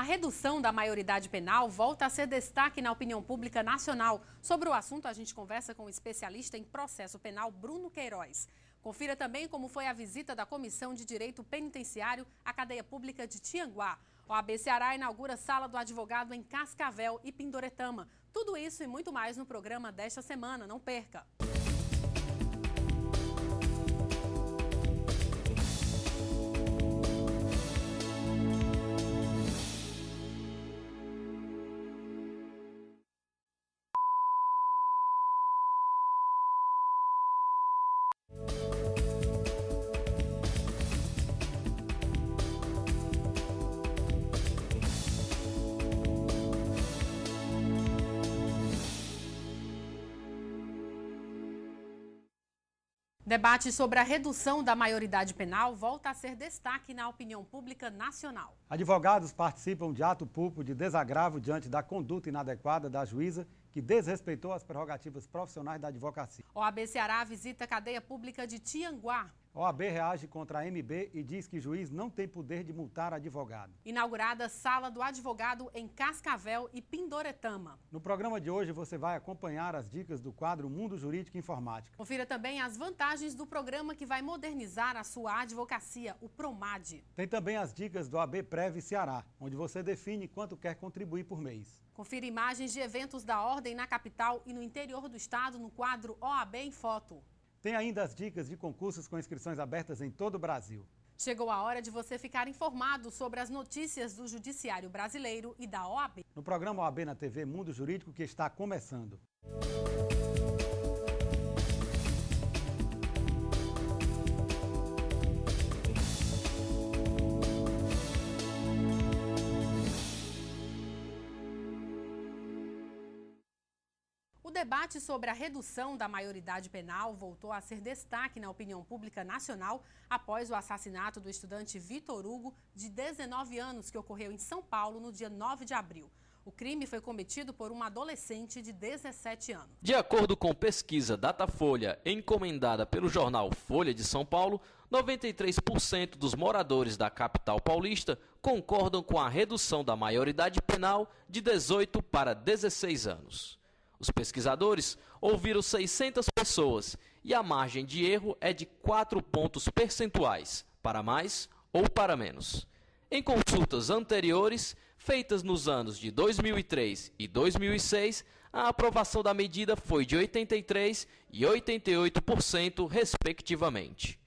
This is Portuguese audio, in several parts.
redução da maioridade penal volta a ser destaque na opinião pública nacional. Sobre o assunto, a gente conversa com o especialista em processo penal, Bruno Queiroz. Confira também como foi a visita da Comissão de Direito Penitenciário à cadeia pública de Tianguá. O OAB Ceará inaugura sala do advogado em Cascavel e Pindoretama. Tudo isso e muito mais no programa desta semana. Não perca! Debate sobre a redução da maioridade penal volta a ser destaque na opinião pública nacional. Advogados participam de ato público de desagravo diante da conduta inadequada da juíza que desrespeitou as prerrogativas profissionais da advocacia. O OAB Ceará visita a cadeia pública de Tianguá. A OAB reage contra a MB e diz que juiz não tem poder de multar advogado. Inaugurada sala do advogado em Cascavel e Pindoretama. No programa de hoje você vai acompanhar as dicas do quadro Mundo Jurídico e Informática. Confira também as vantagens do programa que vai modernizar a sua advocacia, o PROMAD. Tem também as dicas do OAB Prev Ceará, onde você define quanto quer contribuir por mês. Confira imagens de eventos da ordem na capital e no interior do estado no quadro OAB em Foto. Tem ainda as dicas de concursos com inscrições abertas em todo o Brasil. Chegou a hora de você ficar informado sobre as notícias do Judiciário Brasileiro e da OAB. No programa OAB na TV Mundo Jurídico, que está começando. O debate sobre a redução da maioridade penal voltou a ser destaque na opinião pública nacional após o assassinato do estudante Vitor Hugo, de 19 anos, que ocorreu em São Paulo no dia 9 de abril. O crime foi cometido por uma adolescente de 17 anos. De acordo com pesquisa Datafolha, encomendada pelo jornal Folha de São Paulo, 93% dos moradores da capital paulista concordam com a redução da maioridade penal de 18 para 16 anos. Os pesquisadores ouviram 600 pessoas e a margem de erro é de 4 pontos percentuais, para mais ou para menos. Em consultas anteriores, feitas nos anos de 2003 e 2006, a aprovação da medida foi de 83% e 88%, respectivamente.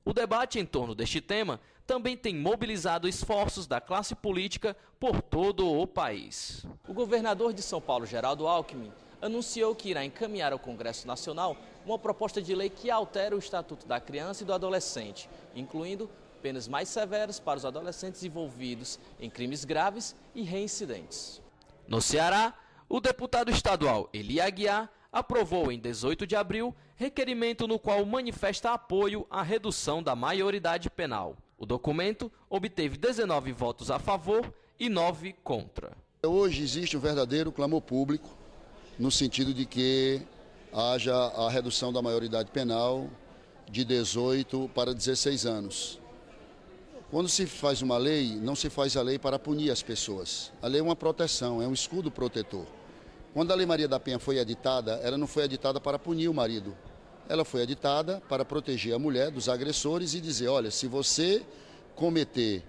O debate em torno deste tema também tem mobilizado esforços da classe política por todo o país. O governador de São Paulo, Geraldo Alckmin, anunciou que irá encaminhar ao Congresso Nacional uma proposta de lei que altera o Estatuto da Criança e do Adolescente, incluindo penas mais severas para os adolescentes envolvidos em crimes graves e reincidentes. No Ceará, o deputado estadual Eli Aguiar aprovou em 18 de abril requerimento no qual manifesta apoio à redução da maioridade penal. O documento obteve 19 votos a favor e 9 contra. Hoje existe um verdadeiro clamor público no sentido de que haja a redução da maioridade penal de 18 para 16 anos. Quando se faz uma lei, não se faz a lei para punir as pessoas. A lei é uma proteção, é um escudo protetor. Quando a Lei Maria da Penha foi editada, ela não foi editada para punir o marido. Ela foi editada para proteger a mulher dos agressores e dizer, olha, se você cometer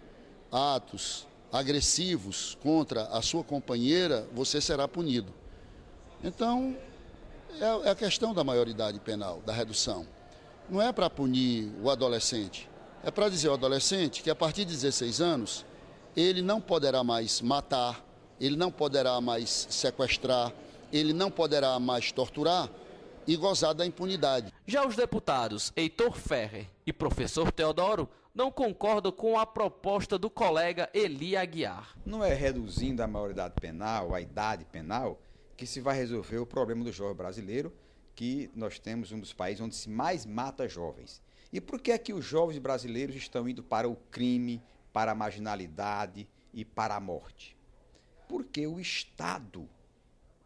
atos agressivos contra a sua companheira, você será punido. Então, é a questão da maioridade penal, da redução. Não é para punir o adolescente, é para dizer ao adolescente que a partir de 16 anos, ele não poderá mais matar, ele não poderá mais sequestrar, ele não poderá mais torturar e gozar da impunidade. Já os deputados Heitor Ferrer e professor Teodoro não concordam com a proposta do colega Eli Aguiar. Não é reduzindo a maioridade penal, a idade penal, que se vai resolver o problema do jovem brasileiro, que nós temos um dos países onde se mais mata jovens. E por que é que os jovens brasileiros estão indo para o crime, para a marginalidade e para a morte? Porque o Estado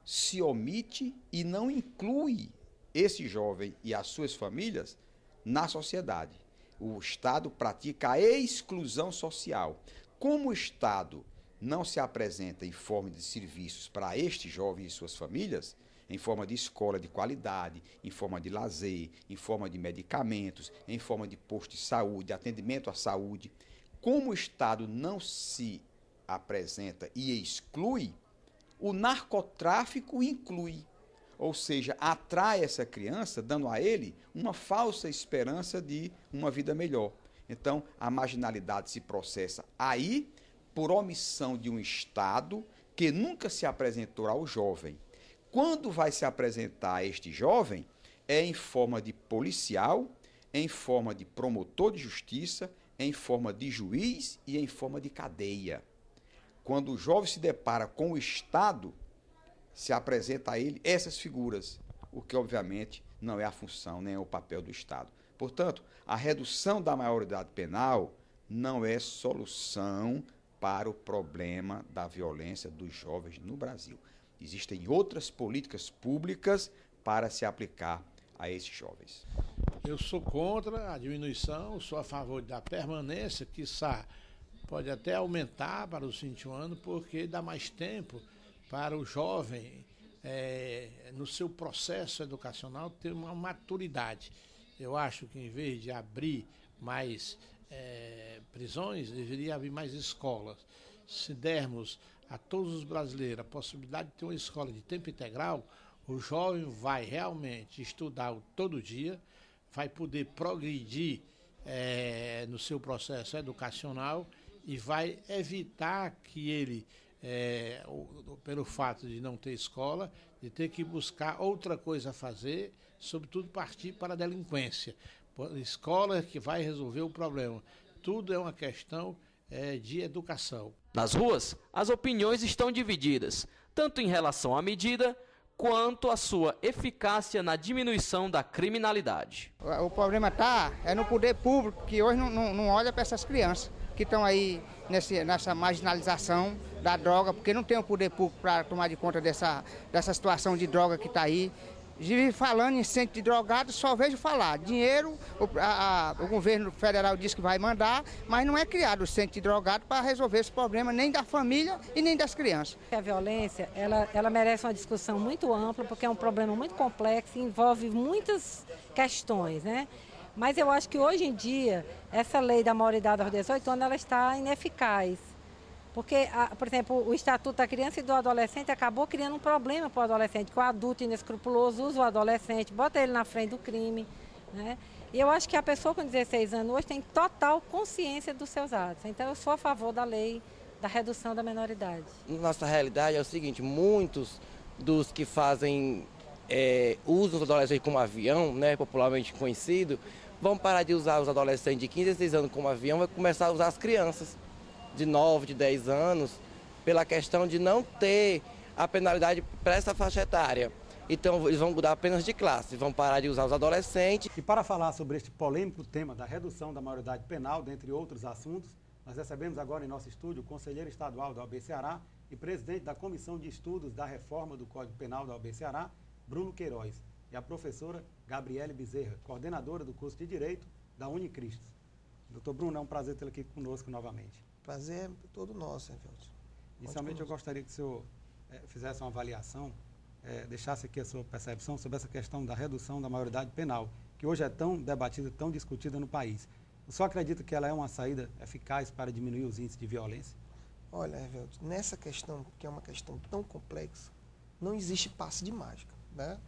se omite e não inclui esse jovem e as suas famílias na sociedade. O Estado pratica a exclusão social. Como o Estado não se apresenta em forma de serviços para estes jovens e suas famílias, em forma de escola de qualidade, em forma de lazer, em forma de medicamentos, em forma de posto de saúde, atendimento à saúde. Como o Estado não se apresenta e exclui, o narcotráfico inclui, ou seja, atrai essa criança, dando a ele uma falsa esperança de uma vida melhor. Então, a marginalidade se processa aí por omissão de um Estado que nunca se apresentou ao jovem. Quando vai se apresentar a este jovem, é em forma de policial, em forma de promotor de justiça, em forma de juiz e em forma de cadeia. Quando o jovem se depara com o Estado, se apresenta a ele essas figuras, o que obviamente não é a função nem é o papel do Estado. Portanto, a redução da maioridade penal não é solução para o problema da violência dos jovens no Brasil. Existem outras políticas públicas para se aplicar a esses jovens. Eu sou contra a diminuição, sou a favor da permanência, quiçá pode até aumentar para os 21 anos, porque dá mais tempo para o jovem, no seu processo educacional, ter uma maturidade. Eu acho que em vez de abrir mais prisões, deveria abrir mais escolas. Se dermos a todos os brasileiros a possibilidade de ter uma escola de tempo integral, o jovem vai realmente estudar todo dia, vai poder progredir no seu processo educacional e vai evitar que ele, pelo fato de não ter escola, de ter que buscar outra coisa a fazer, sobretudo partir para a delinquência. Escola que vai resolver o problema. Tudo é uma questão de educação. Nas ruas, as opiniões estão divididas, tanto em relação à medida, quanto à sua eficácia na diminuição da criminalidade. O problema está no poder público, que hoje não olha para essas crianças que estão aí nessa marginalização da droga, porque não tem o poder público para tomar de conta dessa situação de droga que está aí. Falando em centro de drogados, só vejo falar. Dinheiro, o governo federal diz que vai mandar, mas não é criado o centro de drogados para resolver esse problema, nem da família e nem das crianças. A violência, ela merece uma discussão muito ampla, porque é um problema muito complexo e envolve muitas questões, né? Mas eu acho que hoje em dia, essa lei da maioridade aos 18 anos, ela está ineficaz. Porque, por exemplo, o Estatuto da Criança e do Adolescente acabou criando um problema para o adolescente, que o adulto inescrupuloso usa o adolescente, bota ele na frente do crime, né? E eu acho que a pessoa com 16 anos hoje tem total consciência dos seus atos. Então, eu sou a favor da lei da redução da menoridade. Nossa realidade é o seguinte, muitos dos que fazem usam os adolescentes como avião, né, popularmente conhecido, vão parar de usar os adolescentes de 15 a 16 anos como avião, vai começar a usar as crianças de 9, de 10 anos, pela questão de não ter a penalidade para essa faixa etária. Então, eles vão mudar apenas de classe, vão parar de usar os adolescentes. E para falar sobre este polêmico tema da redução da maioridade penal, dentre outros assuntos, nós recebemos agora em nosso estúdio o conselheiro estadual da OAB Ceará e presidente da Comissão de Estudos da Reforma do Código Penal da OAB Ceará, Bruno Queiroz, e a professora Gabriele Bezerra, coordenadora do curso de Direito da Unicristo. Doutor Bruno, é um prazer tê-lo aqui conosco novamente. Prazer é todo nosso, Evelton. Inicialmente, eu gostaria que o senhor fizesse uma avaliação, deixasse aqui a sua percepção sobre essa questão da redução da maioridade penal, que hoje é tão debatida, tão discutida no país. O senhor acredita que ela é uma saída eficaz para diminuir os índices de violência? Olha, Evelton, nessa questão, que é uma questão tão complexa, não existe passe de mágica, né?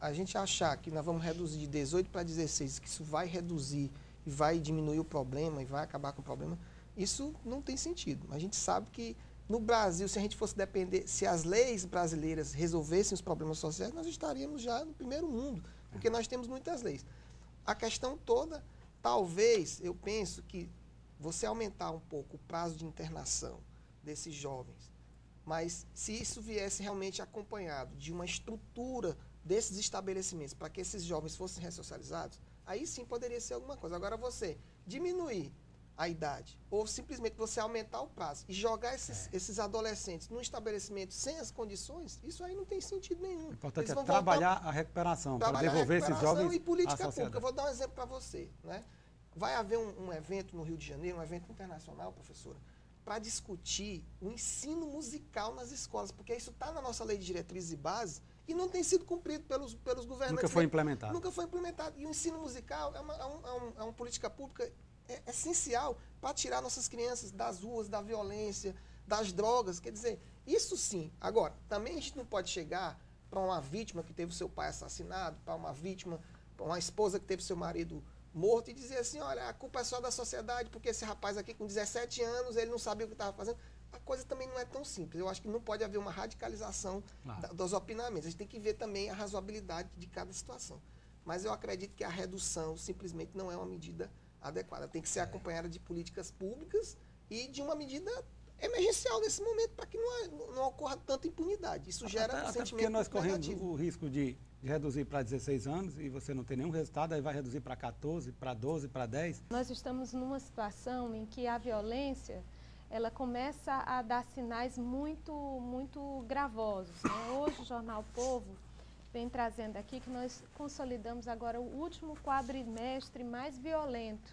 A gente achar que nós vamos reduzir de 18 para 16, que isso vai reduzir e vai diminuir o problema e vai acabar com o problema, isso não tem sentido. A gente sabe que no Brasil, se a gente fosse depender, se as leis brasileiras resolvessem os problemas sociais, nós estaríamos já no primeiro mundo, porque nós temos muitas leis. A questão toda, talvez, eu penso que você aumentar um pouco o prazo de internação desses jovens, mas se isso viesse realmente acompanhado de uma estrutura desses estabelecimentos para que esses jovens fossem ressocializados, aí sim poderia ser alguma coisa. Agora, você diminuir a idade, ou simplesmente você aumentar o prazo e jogar esses adolescentes num estabelecimento sem as condições, isso aí não tem sentido nenhum. O importante é trabalhar a recuperação, para devolver esses jovens e política à sociedade. pública. Eu vou dar um exemplo para você, né? Vai haver um evento no Rio de Janeiro, um evento internacional, professora, para discutir o ensino musical nas escolas, porque isso está na nossa lei de diretrizes e bases e não tem sido cumprido pelos governantes. Nunca foi implementado. Nunca foi implementado. E o ensino musical é uma política pública essencial para tirar nossas crianças das ruas, da violência, das drogas. Quer dizer, isso sim. Agora, também a gente não pode chegar para uma vítima que teve seu pai assassinado, para uma vítima, para uma esposa que teve seu marido morto e dizer assim, olha, a culpa é só da sociedade, porque esse rapaz aqui com 17 anos, ele não sabia o que estava fazendo. A coisa também não é tão simples. Eu acho que não pode haver uma radicalização dos opinamentos. A gente tem que ver também a razoabilidade de cada situação. Mas eu acredito que a redução simplesmente não é uma medida adequada. Tem que ser acompanhada de políticas públicas e de uma medida emergencial nesse momento, para que não ocorra tanta impunidade. Isso gera um sentimento porque nós corremos negativo. o risco de reduzir para 16 anos e você não tem nenhum resultado, aí vai reduzir para 14, para 12, para 10. Nós estamos numa situação em que a violência ela começa a dar sinais muito gravosos, né? Hoje o Jornal Povo vem trazendo aqui que nós consolidamos agora o último quadrimestre mais violento.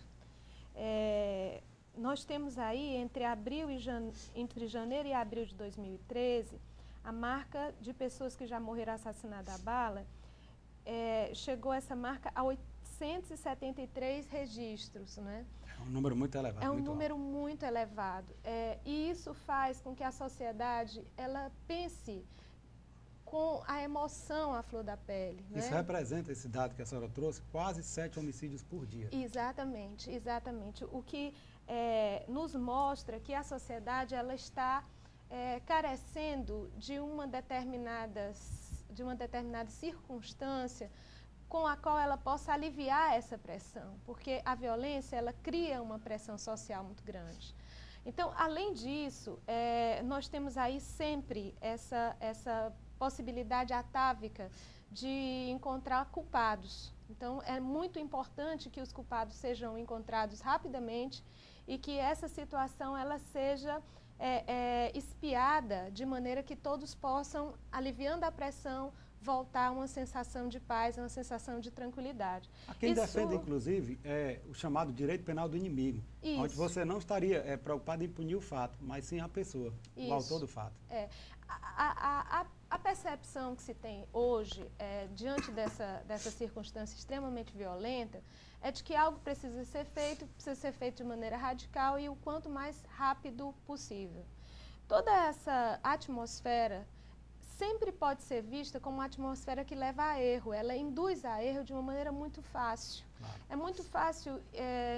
Nós temos aí entre janeiro e abril de 2013 a marca de pessoas que já morreram assassinadas a bala, chegou essa marca a 873 registros, né? É um número muito elevado. É um número muito elevado. E isso faz com que a sociedade ela pense com a emoção à flor da pele. Isso né? representa esse dado que a senhora trouxe, quase 7 homicídios por dia. Exatamente, exatamente. O que nos mostra que a sociedade ela está carecendo de uma determinada circunstância com a qual ela possa aliviar essa pressão, porque a violência ela cria uma pressão social muito grande. Então, além disso, nós temos aí sempre essa possibilidade atávica de encontrar culpados. Então, é muito importante que os culpados sejam encontrados rapidamente e que essa situação ela seja espiada de maneira que todos possam, aliviando a pressão, voltar a uma sensação de paz, a uma sensação de tranquilidade. Há quem defende, inclusive, o chamado direito penal do inimigo, onde você não estaria preocupado em punir o fato, mas sim a pessoa, o autor do fato. A percepção que se tem hoje, diante dessa circunstância extremamente violenta, é de que algo precisa ser feito de maneira radical e o quanto mais rápido possível. Toda essa atmosfera sempre pode ser vista como uma atmosfera que leva a erro, ela induz a erro de uma maneira muito fácil. Claro. É muito fácil,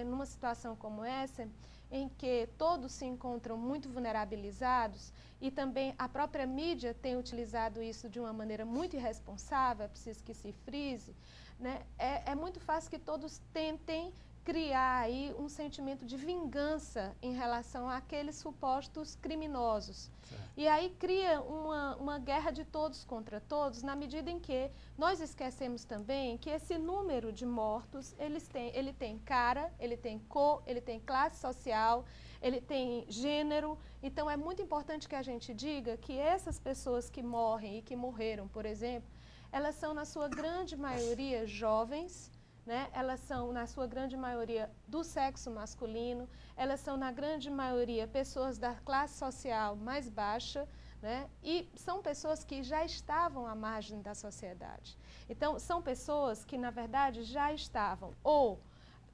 numa situação como essa, em que todos se encontram muito vulnerabilizados e também a própria mídia tem utilizado isso de uma maneira muito irresponsável, é preciso que se frise, né? É muito fácil que todos tentem criar aí um sentimento de vingança em relação àqueles supostos criminosos. Certo. E aí cria uma guerra de todos contra todos, na medida em que nós esquecemos também que esse número de mortos, ele tem cara, ele tem cor, ele tem classe social, ele tem gênero. Então é muito importante que a gente diga que essas pessoas que morrem e que morreram, por exemplo, elas são na sua grande maioria jovens, né? Elas são, na sua grande maioria, do sexo masculino, elas são, na grande maioria, pessoas da classe social mais baixa, né? E são pessoas que já estavam à margem da sociedade. Então, são pessoas que, na verdade, já estavam ou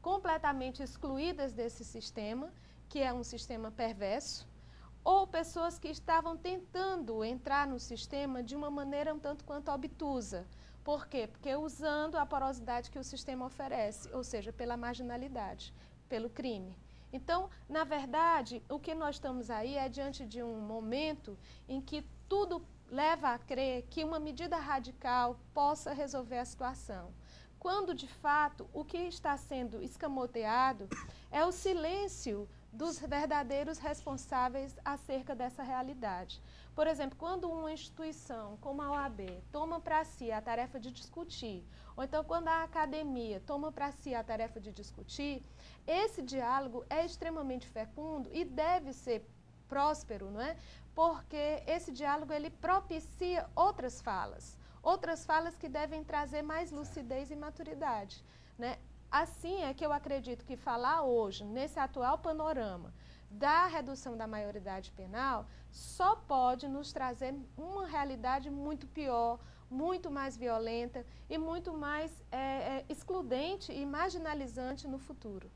completamente excluídas desse sistema, que é um sistema perverso, ou pessoas que estavam tentando entrar no sistema de uma maneira um tanto quanto obtusa. Por quê? Porque usando a porosidade que o sistema oferece, ou seja, pela marginalidade, pelo crime. Então, na verdade, o que nós estamos aí é diante de um momento em que tudo leva a crer que uma medida radical possa resolver a situação. Quando, de fato, o que está sendo escamoteado é o silêncio dos verdadeiros responsáveis acerca dessa realidade. Por exemplo, quando uma instituição como a OAB toma para si a tarefa de discutir, ou então quando a academia toma para si a tarefa de discutir, esse diálogo é extremamente fecundo e deve ser próspero, não é? Porque esse diálogo ele propicia outras falas que devem trazer mais lucidez e maturidade, né? Assim é que eu acredito que falar hoje, nesse atual panorama, da redução da maioridade penal só pode nos trazer uma realidade muito pior, muito mais violenta e muito mais excludente e marginalizante no futuro.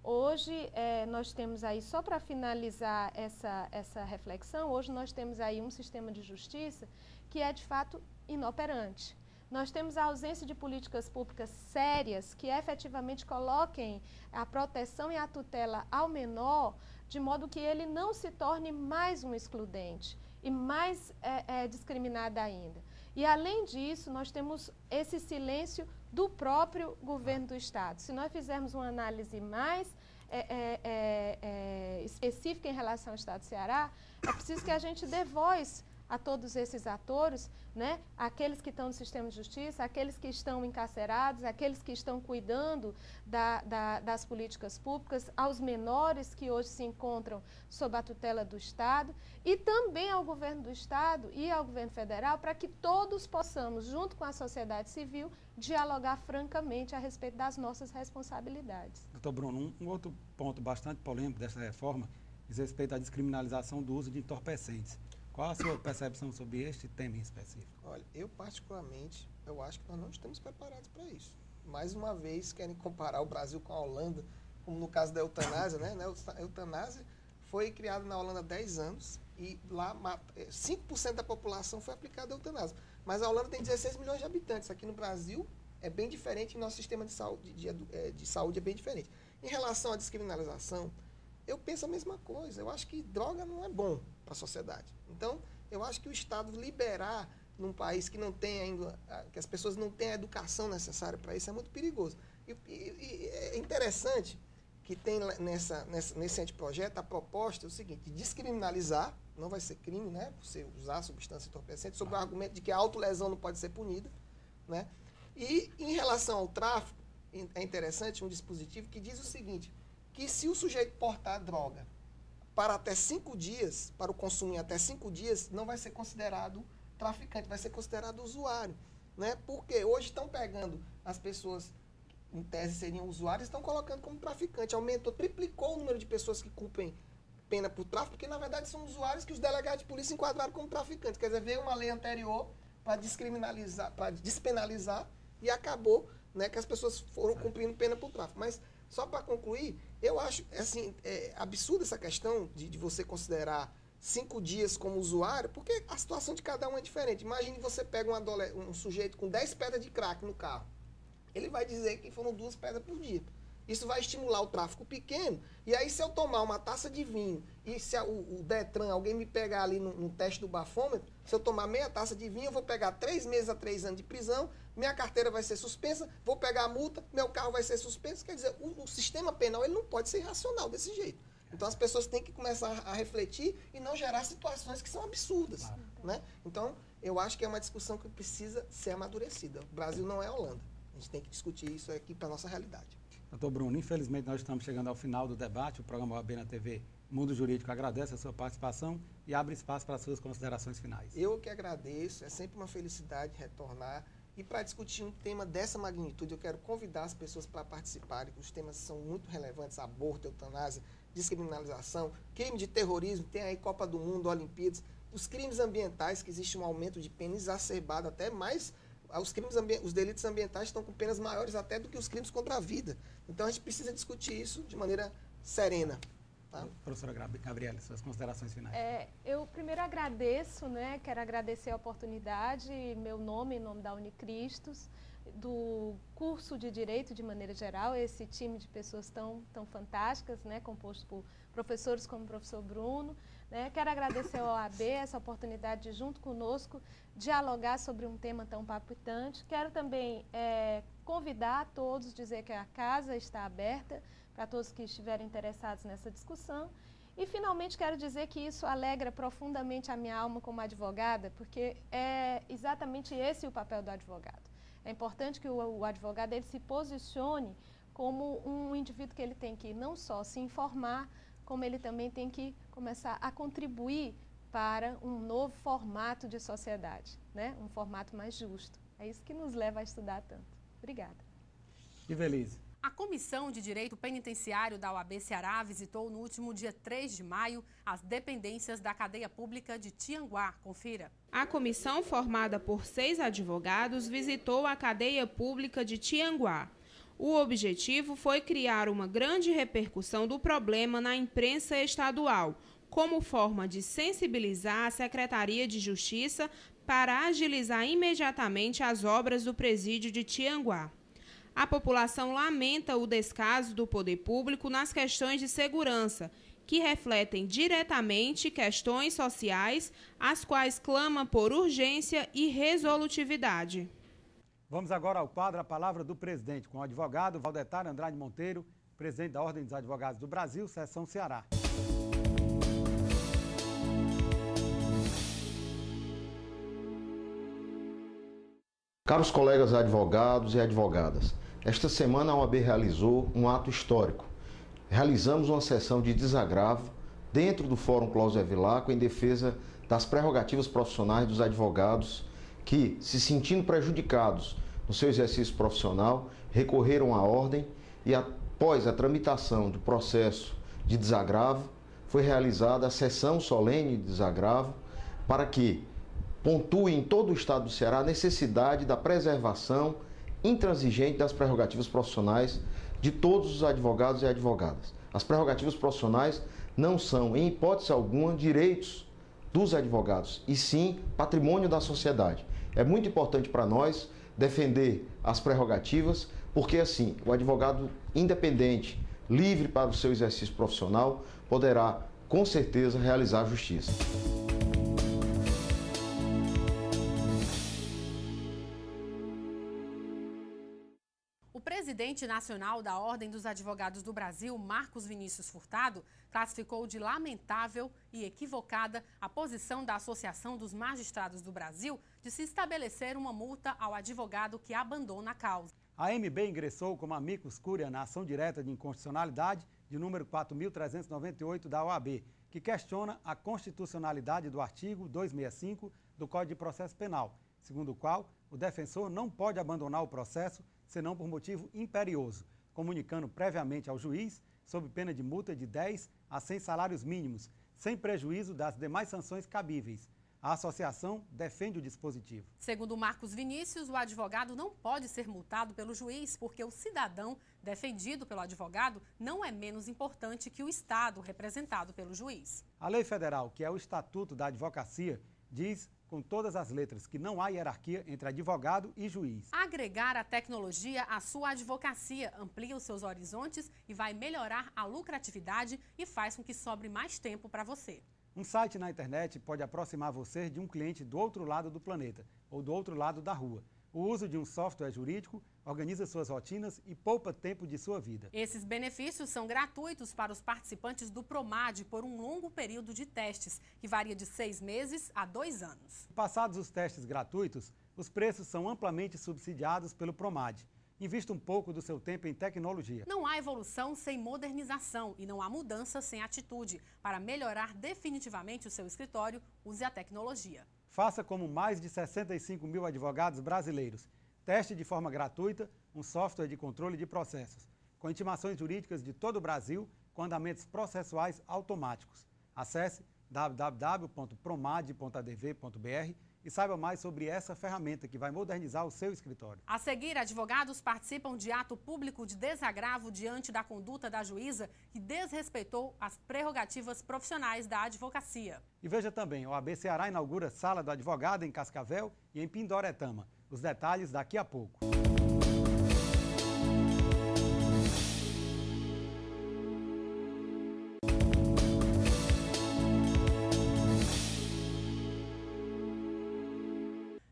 Hoje, nós temos aí, só para finalizar essa reflexão, hoje nós temos aí um sistema de justiça que é, de fato, inoperante. Nós temos a ausência de políticas públicas sérias que efetivamente coloquem a proteção e a tutela ao menor, de modo que ele não se torne mais um excludente e mais discriminado ainda. E, além disso, nós temos esse silêncio do próprio governo do Estado. Se nós fizermos uma análise mais específica em relação ao Estado do Ceará, é preciso que a gente dê voz a todos esses atores, né? Aqueles que estão no sistema de justiça, aqueles que estão encarcerados, aqueles que estão cuidando das políticas públicas, aos menores que hoje se encontram sob a tutela do Estado e também ao governo do Estado e ao governo federal, para que todos possamos, junto com a sociedade civil, dialogar francamente a respeito das nossas responsabilidades. Doutor Bruno, um outro ponto bastante polêmico dessa reforma diz respeito à descriminalização do uso de entorpecentes. Qual a sua percepção sobre este tema em específico? Olha, eu particularmente, eu acho que nós não estamos preparados para isso. Mais uma vez, querem comparar o Brasil com a Holanda, como no caso da eutanásia, né? A eutanásia foi criada na Holanda há 10 anos e lá 5% da população foi aplicada a eutanásia. Mas a Holanda tem 16 milhões de habitantes. Aqui no Brasil é bem diferente e nosso sistema de saúde é bem diferente. Em relação à descriminalização, eu penso a mesma coisa. Eu acho que droga não é bom para a sociedade. Então, eu acho que o Estado liberar num país que não tem ainda, que as pessoas não têm a educação necessária para isso, é muito perigoso. E é interessante que tem nesse anteprojeto a proposta é o seguinte, descriminalizar, não vai ser crime, né, você usar substância entorpecente, sob o argumento de que a autolesão não pode ser punida, né? E em relação ao tráfico, é interessante um dispositivo que diz o seguinte, que se o sujeito portar droga para até 5 dias, para o consumo em até 5 dias, não vai ser considerado traficante, vai ser considerado usuário, né? Porque hoje estão pegando as pessoas, em tese seriam usuários, estão colocando como traficante. Aumentou, triplicou o número de pessoas que cumprem pena por tráfico, porque na verdade são usuários que os delegados de polícia enquadraram como traficantes. Quer dizer, veio uma lei anterior para descriminalizar, para despenalizar e acabou, né, que as pessoas foram cumprindo pena por tráfico. Mas, só para concluir, eu acho assim, absurda essa questão de você considerar 5 dias como usuário, porque a situação de cada um é diferente. Imagine você pega um sujeito com 10 pedras de crack no carro. Ele vai dizer que foram 2 pedras por dia. Isso vai estimular o tráfico pequeno. E aí, se eu tomar uma taça de vinho e se o Detran, alguém me pegar ali no teste do bafômetro, se eu tomar meia taça de vinho, eu vou pegar 3 meses a 3 anos de prisão, minha carteira vai ser suspensa, vou pegar a multa, meu carro vai ser suspenso. Quer dizer, o sistema penal ele não pode ser irracional desse jeito. Então, as pessoas têm que começar a refletir e não gerar situações que são absurdas. Né? Então, eu acho que é uma discussão que precisa ser amadurecida. O Brasil não é a Holanda. A gente tem que discutir isso aqui para a nossa realidade. Doutor Bruno, infelizmente nós estamos chegando ao final do debate. O programa OAB na TV Mundo Jurídico agradece a sua participação e abre espaço para as suas considerações finais. Eu que agradeço, é sempre uma felicidade retornar. E para discutir um tema dessa magnitude, eu quero convidar as pessoas para participarem, que os temas são muito relevantes, aborto, eutanásia, descriminalização, crime de terrorismo, tem aí Copa do Mundo, Olimpíadas, os crimes ambientais, que existe um aumento de pena exacerbado, até mais, os delitos ambientais estão com penas maiores até do que os crimes contra a vida. Então a gente precisa discutir isso de maneira serena. Tá? Professora Gabriela, suas considerações finais. Eu primeiro agradeço, né, quero agradecer a oportunidade, meu nome, em nome da Unicristos, do curso de Direito de maneira geral, esse time de pessoas tão fantásticas, né, composto por professores como o professor Bruno. Né, quero agradecer ao OAB essa oportunidade de, junto conosco, dialogar sobre um tema tão palpitante. Quero também convidar a todos, dizer que a casa está aberta para todos que estiverem interessados nessa discussão. E, finalmente, quero dizer que isso alegra profundamente a minha alma como advogada, porque é exatamente esse o papel do advogado. É importante que o advogado ele se posicione como um indivíduo que ele tem que não só se informar, como ele também tem que começar a contribuir para um novo formato de sociedade, né? Um formato mais justo. É isso que nos leva a estudar tanto. Obrigada. Ivelisse, A Comissão de Direito Penitenciário da OAB Ceará visitou no último dia 3 de maio as dependências da cadeia pública de Tianguá. Confira. A comissão, formada por 6 advogados, visitou a cadeia pública de Tianguá. O objetivo foi criar uma grande repercussão do problema na imprensa estadual, como forma de sensibilizar a Secretaria de Justiça para agilizar imediatamente as obras do presídio de Tianguá. A população lamenta o descaso do poder público nas questões de segurança, que refletem diretamente questões sociais, as quais clama por urgência e resolutividade. Vamos agora ao quadro A Palavra do Presidente, com o advogado Valdetar Andrade Monteiro, presidente da Ordem dos Advogados do Brasil, Seção Ceará. Caros colegas advogados e advogadas, esta semana a OAB realizou um ato histórico. Realizamos uma sessão de desagravo dentro do Fórum Cláudio Evilacqua em defesa das prerrogativas profissionais dos advogados que, se sentindo prejudicados no seu exercício profissional, recorreram à ordem e, após a tramitação do processo de desagravo, foi realizada a sessão solene de desagravo para que pontue em todo o estado do Ceará a necessidade da preservação intransigente das prerrogativas profissionais de todos os advogados e advogadas. As prerrogativas profissionais não são, em hipótese alguma, direitos dos advogados, e sim patrimônio da sociedade. É muito importante para nós defender as prerrogativas, porque assim, o advogado independente, livre para o seu exercício profissional, poderá, com certeza, realizar a justiça. O presidente nacional da Ordem dos Advogados do Brasil, Marcos Vinícius Furtado, classificou de lamentável e equivocada a posição da Associação dos Magistrados do Brasil de se estabelecer uma multa ao advogado que abandona a causa. A AMB ingressou como amicus curiae na ação direta de inconstitucionalidade de número 4.398 da OAB, que questiona a constitucionalidade do artigo 265 do Código de Processo Penal, segundo o qual o defensor não pode abandonar o processo senão por motivo imperioso, comunicando previamente ao juiz, sob pena de multa de 10 a 100 salários mínimos, sem prejuízo das demais sanções cabíveis. A associação defende o dispositivo. Segundo Marcos Vinícius, o advogado não pode ser multado pelo juiz porque o cidadão defendido pelo advogado não é menos importante que o Estado representado pelo juiz. A lei federal, que é o Estatuto da Advocacia, diz com todas as letras que não há hierarquia entre advogado e juiz. Agregar a tecnologia à sua advocacia amplia os seus horizontes e vai melhorar a lucratividade e faz com que sobre mais tempo para você. Um site na internet pode aproximar você de um cliente do outro lado do planeta ou do outro lado da rua. O uso de um software jurídico organiza suas rotinas e poupa tempo de sua vida. Esses benefícios são gratuitos para os participantes do PROMAD por um longo período de testes, que varia de 6 meses a 2 anos. Passados os testes gratuitos, os preços são amplamente subsidiados pelo PROMAD. Invista um pouco do seu tempo em tecnologia. Não há evolução sem modernização e não há mudança sem atitude. Para melhorar definitivamente o seu escritório, use a tecnologia. Faça como mais de 65 mil advogados brasileiros. Teste de forma gratuita um software de controle de processos, com intimações jurídicas de todo o Brasil, com andamentos processuais automáticos. Acesse www.promad.adv.br e saiba mais sobre essa ferramenta que vai modernizar o seu escritório. A seguir, advogados participam de ato público de desagravo diante da conduta da juíza que desrespeitou as prerrogativas profissionais da advocacia. E veja também, o OAB Ceará inaugura Sala do Advogado em Cascavel e em Pindoretama. Os detalhes daqui a pouco.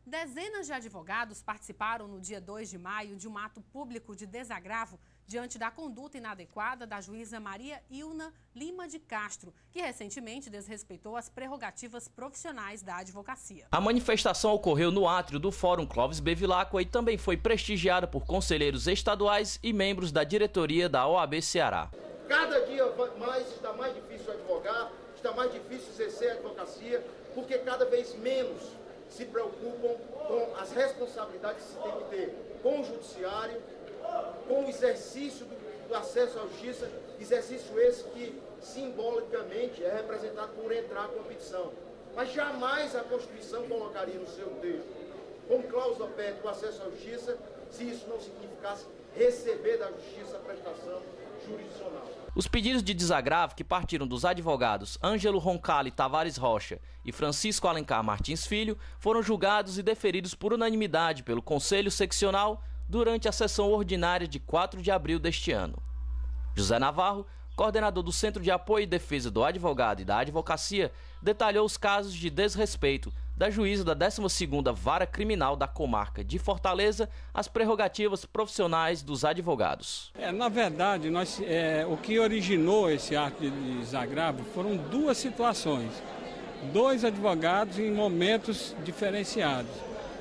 Dezenas de advogados participaram no dia 2 de maio de um ato público de desagravo diante da conduta inadequada da juíza Maria Ilna Lima de Castro, que recentemente desrespeitou as prerrogativas profissionais da advocacia. A manifestação ocorreu no átrio do Fórum Clóvis Bevilacqua e também foi prestigiada por conselheiros estaduais e membros da diretoria da OAB Ceará. Cada dia mais está mais difícil advogar, está mais difícil exercer a advocacia, porque cada vez menos se preocupam com as responsabilidades que se tem que ter com o judiciário, com o exercício do acesso à justiça, exercício esse que simbolicamente é representado por entrar com a petição. Mas jamais a Constituição colocaria no seu texto, como cláusula pétrea, o acesso à justiça, se isso não significasse receber da justiça a prestação jurisdicional. Os pedidos de desagravo que partiram dos advogados Ângelo Roncalli Tavares Rocha e Francisco Alencar Martins Filho foram julgados e deferidos por unanimidade pelo Conselho Seccional durante a sessão ordinária de 4 de abril deste ano. José Navarro, coordenador do Centro de Apoio e Defesa do Advogado e da Advocacia, detalhou os casos de desrespeito da juíza da 12ª Vara Criminal da Comarca de Fortaleza às prerrogativas profissionais dos advogados. Na verdade, o que originou esse ato de desagravo foram duas situações. 2 advogados em momentos diferenciados.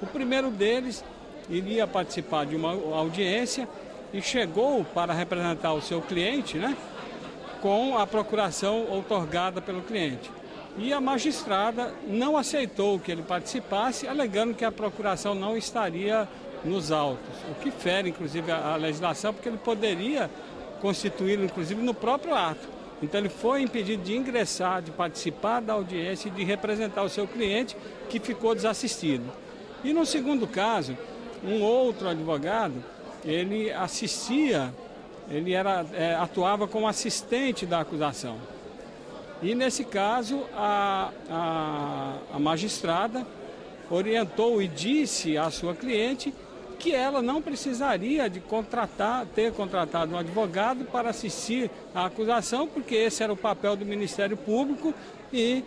O primeiro deles iria participar de uma audiência e chegou para representar o seu cliente, com a procuração outorgada pelo cliente. E a magistrada não aceitou que ele participasse, alegando que a procuração não estaria nos autos, o que fere, inclusive, a legislação, porque ele poderia constituí-lo, inclusive, no próprio ato. Então, ele foi impedido de ingressar, de participar da audiência e de representar o seu cliente, que ficou desassistido. E, no segundo caso, um outro advogado, ele atuava como assistente da acusação. E, nesse caso, a magistrada orientou e disse à sua cliente que ela não precisaria de ter contratado um advogado para assistir à acusação, porque esse era o papel do Ministério Público e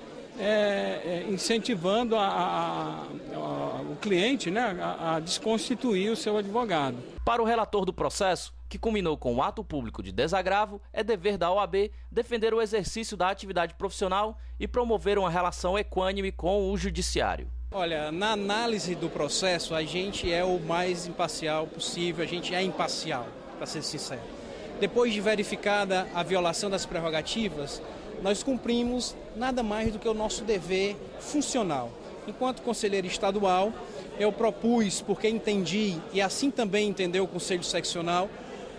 incentivando o cliente a desconstituir o seu advogado. Para o relator do processo, que culminou com o ato público de desagravo, é dever da OAB defender o exercício da atividade profissional e promover uma relação equânime com o judiciário. Olha, na análise do processo, a gente é o mais imparcial possível, a gente é imparcial, para ser sincero. Depois de verificada a violação das prerrogativas, nós cumprimos nada mais do que o nosso dever funcional. Enquanto conselheiro estadual, eu propus, porque entendi, e assim também entendeu o Conselho Seccional,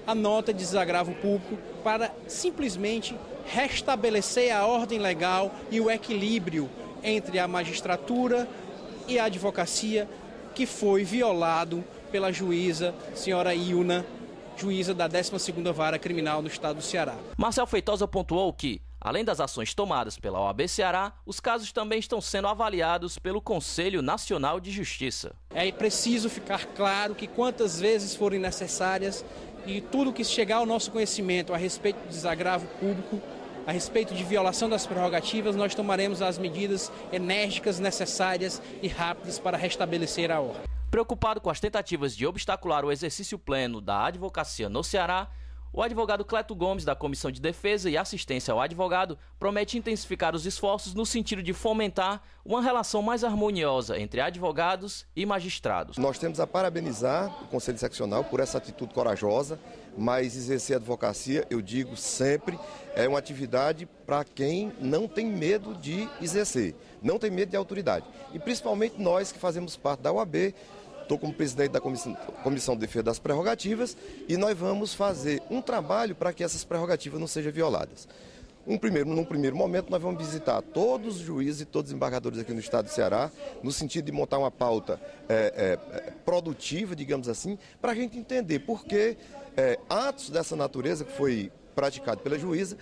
a nota de desagravo público para simplesmente restabelecer a ordem legal e o equilíbrio entre a magistratura e a advocacia, que foi violado pela juíza, senhora Ilna, juíza da 12ª Vara Criminal no estado do Ceará. Marcel Feitosa pontuou que, além das ações tomadas pela OAB Ceará, os casos também estão sendo avaliados pelo Conselho Nacional de Justiça. É preciso ficar claro que quantas vezes forem necessárias e tudo que chegar ao nosso conhecimento a respeito do desagravo público, a respeito de violação das prerrogativas, nós tomaremos as medidas enérgicas, necessárias e rápidas para restabelecer a ordem. Preocupado com as tentativas de obstacular o exercício pleno da advocacia no Ceará, o advogado Cleto Gomes, da Comissão de Defesa e Assistência ao Advogado, promete intensificar os esforços no sentido de fomentar uma relação mais harmoniosa entre advogados e magistrados. Nós temos a parabenizar o Conselho Seccional por essa atitude corajosa, mas exercer a advocacia, eu digo sempre, é uma atividade para quem não tem medo de exercer, não tem medo de autoridade. E principalmente nós que fazemos parte da OAB, estou como presidente da Comissão de Defesa das Prerrogativas e nós vamos fazer um trabalho para que essas prerrogativas não sejam violadas. Num primeiro momento, nós vamos visitar todos os juízes e todos os embargadores aqui no estado do Ceará, no sentido de montar uma pauta produtiva, digamos assim, para a gente entender por que atos dessa natureza que foi praticado pela juíza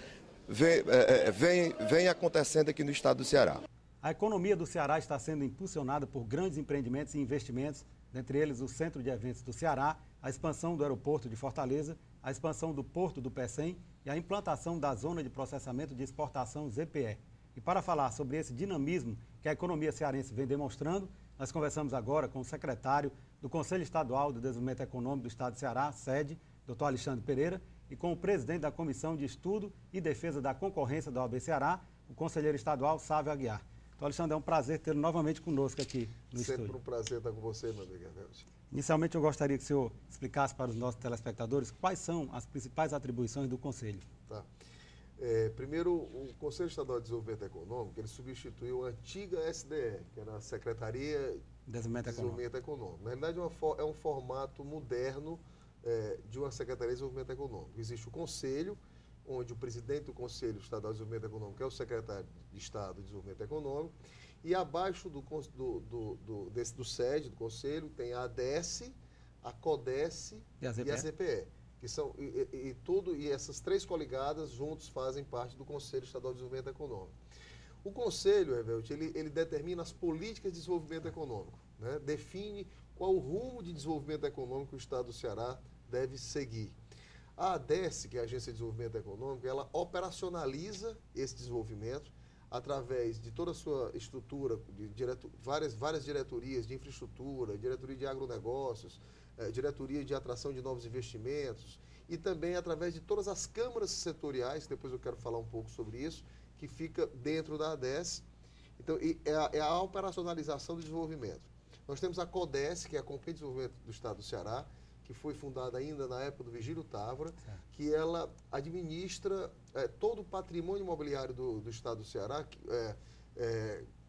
vem acontecendo aqui no estado do Ceará. A economia do Ceará está sendo impulsionada por grandes empreendimentos e investimentos, dentre eles o Centro de Eventos do Ceará, a expansão do aeroporto de Fortaleza, a expansão do Porto do Pecém e a implantação da Zona de Processamento de Exportação ZPE. E para falar sobre esse dinamismo que a economia cearense vem demonstrando, nós conversamos agora com o secretário do Conselho Estadual do Desenvolvimento Econômico do Estado do Ceará, SEDE, Dr. Alexandre Pereira, e com o presidente da Comissão de Estudo e Defesa da Concorrência da OAB Ceará, o conselheiro estadual Sávio Aguiar. Então, Alexandre, é um prazer tê-lo novamente conosco aqui no estúdio. Sempre um prazer estar com você, meu amigo Ernesto. Inicialmente, eu gostaria que o senhor explicasse para os nossos telespectadores quais são as principais atribuições do Conselho. Tá. Primeiro, o Conselho Estadual de Desenvolvimento Econômico, ele substituiu a antiga SDE, que era a Secretaria de Desenvolvimento Econômico. Na realidade, é um formato moderno de uma Secretaria de Desenvolvimento Econômico. Existe o Conselho, onde o presidente do Conselho Estadual de Desenvolvimento Econômico é o secretário de Estado de Desenvolvimento Econômico, e abaixo do SED, do Conselho, tem a ADES, a CODES e a ZPE, que são, e essas três coligadas juntos fazem parte do Conselho Estadual de Desenvolvimento Econômico. O Conselho, Evelt, ele determina as políticas de desenvolvimento econômico, né? Define qual o rumo de desenvolvimento econômico que o Estado do Ceará deve seguir. A ADES, que é a Agência de Desenvolvimento Econômico, ela operacionaliza esse desenvolvimento através de toda a sua estrutura, várias diretorias de infraestrutura, diretoria de agronegócios, diretoria de atração de novos investimentos, e também através de todas as câmaras setoriais, depois eu quero falar um pouco sobre isso, que fica dentro da ADES. Então, é a operacionalização do desenvolvimento. Nós temos a CODES, que é a Companhia de Desenvolvimento do Estado do Ceará, que foi fundada ainda na época do Vigílio Távora, que ela administra todo o patrimônio imobiliário do Estado do Ceará,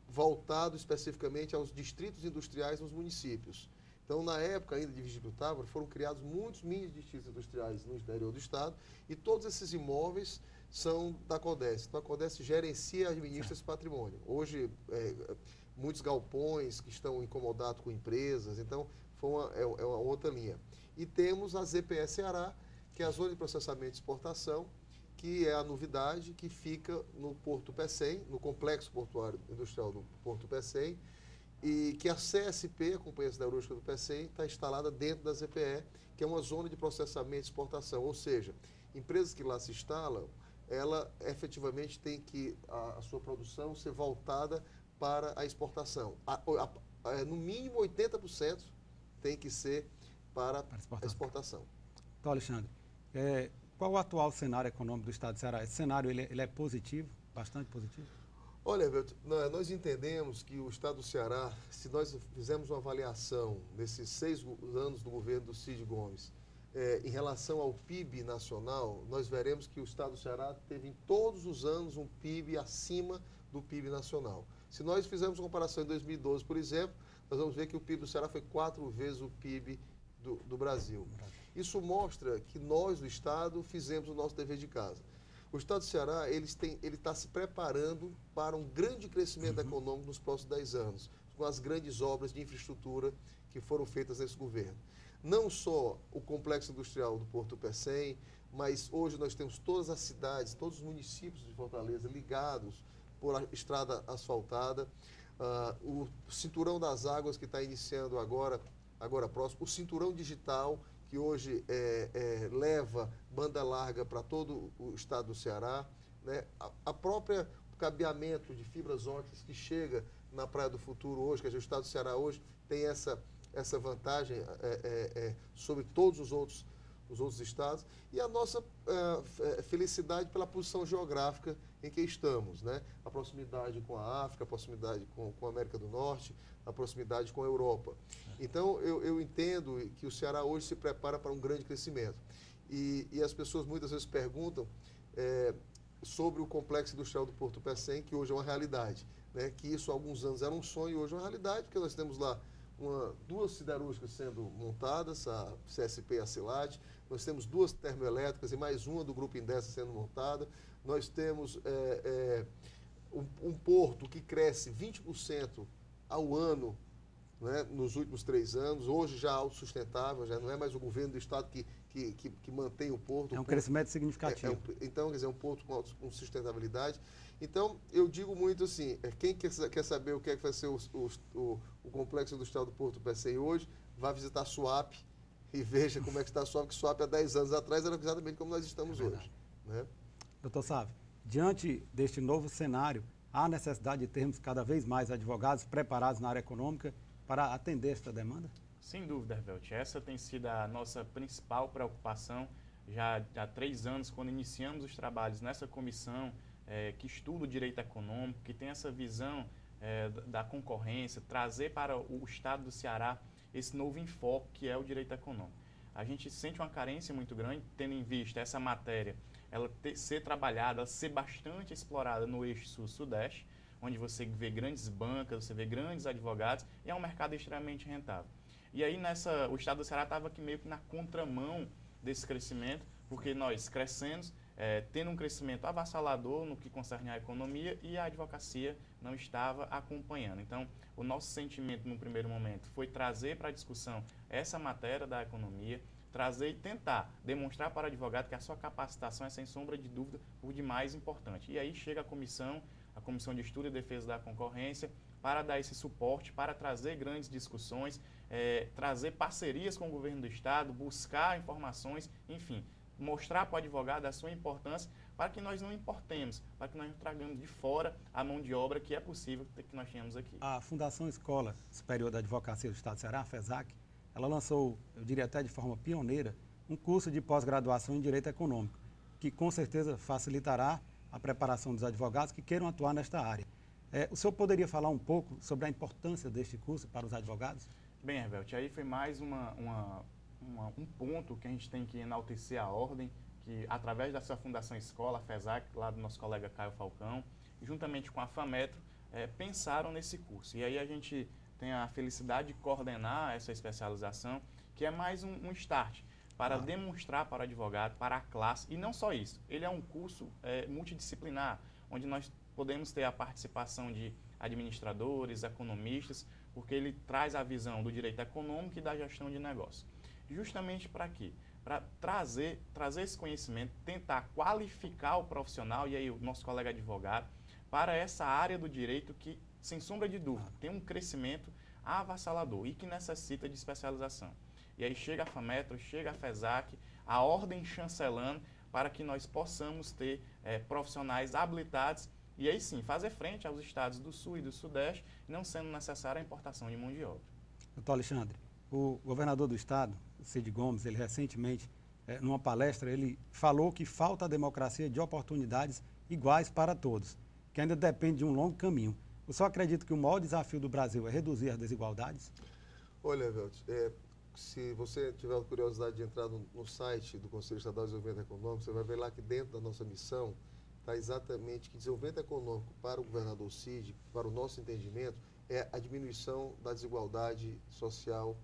voltado especificamente aos distritos industriais nos municípios. Então, na época ainda de Vigílio Távora, foram criados muitos mini distritos industriais no interior do Estado, e todos esses imóveis são da CODES. Então, a CODES gerencia e administra esse patrimônio. Hoje, muitos galpões que estão incomodados com empresas, então, é uma outra linha. E temos a ZPE Ceará, que é a Zona de Processamento e Exportação, que é a novidade, que fica no Porto Pecém, no Complexo Portuário Industrial do Porto Pecém, e que a CSP, a Companhia Siderúrgica do Pecém, está instalada dentro da ZPE, que é uma zona de processamento e exportação. Ou seja, empresas que lá se instalam, ela efetivamente tem que a sua produção ser voltada para a exportação. No mínimo 80% tem que ser para a exportação. Então, Alexandre, qual o atual cenário econômico do Estado do Ceará? Esse cenário ele é positivo, bastante positivo? Olha, nós entendemos que o Estado do Ceará, se nós fizermos uma avaliação nesses 6 anos do governo do Cid Gomes, em relação ao PIB nacional, nós veremos que o Estado do Ceará teve em todos os anos um PIB acima do PIB nacional. Se nós fizermos uma comparação em 2012, por exemplo, nós vamos ver que o PIB do Ceará foi 4 vezes o PIB do Brasil. Isso mostra que nós, do Estado, fizemos o nosso dever de casa. O Estado do Ceará ele está se preparando para um grande crescimento econômico nos próximos 10 anos, com as grandes obras de infraestrutura que foram feitas nesse governo. Não só o complexo industrial do Porto Pecém, mas hoje nós temos todas as cidades, todos os municípios de Fortaleza ligados por a estrada asfaltada, o cinturão das águas que está iniciando agora próximo, o cinturão digital que hoje leva banda larga para todo o estado do Ceará, né? A própria cabeamento de fibras óticas que chega na Praia do Futuro hoje, que o estado do Ceará hoje tem essa vantagem sobre todos os outros estados, e a nossa felicidade pela posição geográfica em que estamos, né? A proximidade com a África, a proximidade com a América do Norte, a proximidade com a Europa. Então, eu entendo que o Ceará hoje se prepara para um grande crescimento. E as pessoas muitas vezes perguntam sobre o complexo industrial do Porto Pecém, que hoje é uma realidade, né? Que isso há alguns anos era um sonho e hoje é uma realidade, porque nós temos lá duas siderúrgicas sendo montadas, a CSP e a Silat, nós temos 2 termoelétricas e mais uma do Grupo Indesa sendo montada, nós temos um porto que cresce 20% ao ano, né, nos últimos 3 anos, hoje já autossustentável, já não é mais o governo do Estado que mantém o porto. É um crescimento significativo. Então, quer dizer, um porto com sustentabilidade. Então, eu digo muito assim, quem quer saber o que é que vai ser o complexo industrial do Porto Pecém hoje, vá visitar a Suape e veja como é que está a Suape, que Suape há 10 anos atrás era exatamente como nós estamos hoje. Né? Doutor Sávio, diante deste novo cenário, há necessidade de termos cada vez mais advogados preparados na área econômica para atender esta demanda? Sem dúvida, Hervelt. Essa tem sido a nossa principal preocupação já há 3 anos, quando iniciamos os trabalhos nessa comissão que estuda o direito econômico, que tem essa visão da concorrência, trazer para o Estado do Ceará esse novo enfoque que é o direito econômico. A gente sente uma carência muito grande, tendo em vista essa matéria, ela ser trabalhada, ser bastante explorada no eixo sul-sudeste, onde você vê grandes bancas, você vê grandes advogados, e é um mercado extremamente rentável. E aí o Estado do Ceará estava aqui meio que na contramão desse crescimento, porque nós crescemos, tendo um crescimento avassalador no que concerne à economia e a advocacia não estava acompanhando. Então, o nosso sentimento no primeiro momento foi trazer para a discussão essa matéria da economia, trazer e tentar demonstrar para o advogado que a sua capacitação é, sem sombra de dúvida, o de mais importante. E aí chega a Comissão de Estudo e Defesa da Concorrência, para dar esse suporte, para trazer grandes discussões, trazer parcerias com o governo do Estado, buscar informações, enfim, mostrar para o advogado a sua importância para que nós não importemos, para que nós não tragamos de fora a mão de obra que é possível que nós tenhamos aqui. A Fundação Escola Superior da Advocacia do Estado do Ceará, a FESAC, ela lançou, eu diria até de forma pioneira, um curso de pós-graduação em Direito Econômico, que com certeza facilitará a preparação dos advogados que queiram atuar nesta área. O senhor poderia falar um pouco sobre a importância deste curso para os advogados? Bem, Herbert, aí foi mais um ponto que a gente tem que enaltecer a ordem, que através dessa Fundação Escola, a FESAC, lá do nosso colega Caio Falcão, juntamente com a FAMetro, pensaram nesse curso. E aí a gente tem a felicidade de coordenar essa especialização, que é mais um start para demonstrar para o advogado, para a classe, e não só isso, ele é um curso multidisciplinar, onde nós podemos ter a participação de administradores, economistas, porque ele traz a visão do direito econômico e da gestão de negócio. Justamente para quê? Para trazer esse conhecimento, tentar qualificar o profissional, e aí o nosso colega advogado, para essa área do direito que, sem sombra de dúvida, tem um crescimento avassalador e que necessita de especialização. E aí chega a FAMetro, chega a FESAC, a ordem chancelando para que nós possamos ter profissionais habilitados e aí sim fazer frente aos estados do Sul e do Sudeste, não sendo necessária a importação de mão de obra. Doutor Alexandre, o governador do estado, Cid Gomes, ele recentemente, numa palestra, ele falou que falta a democracia de oportunidades iguais para todos, que ainda depende de um longo caminho. O senhor acredita que o maior desafio do Brasil é reduzir as desigualdades? Olha, Velt, se você tiver a curiosidade de entrar no site do Conselho Estadual de Desenvolvimento Econômico, você vai ver lá que dentro da nossa missão está exatamente que desenvolvimento econômico para o governador Cid, para o nosso entendimento, é a diminuição da desigualdade social,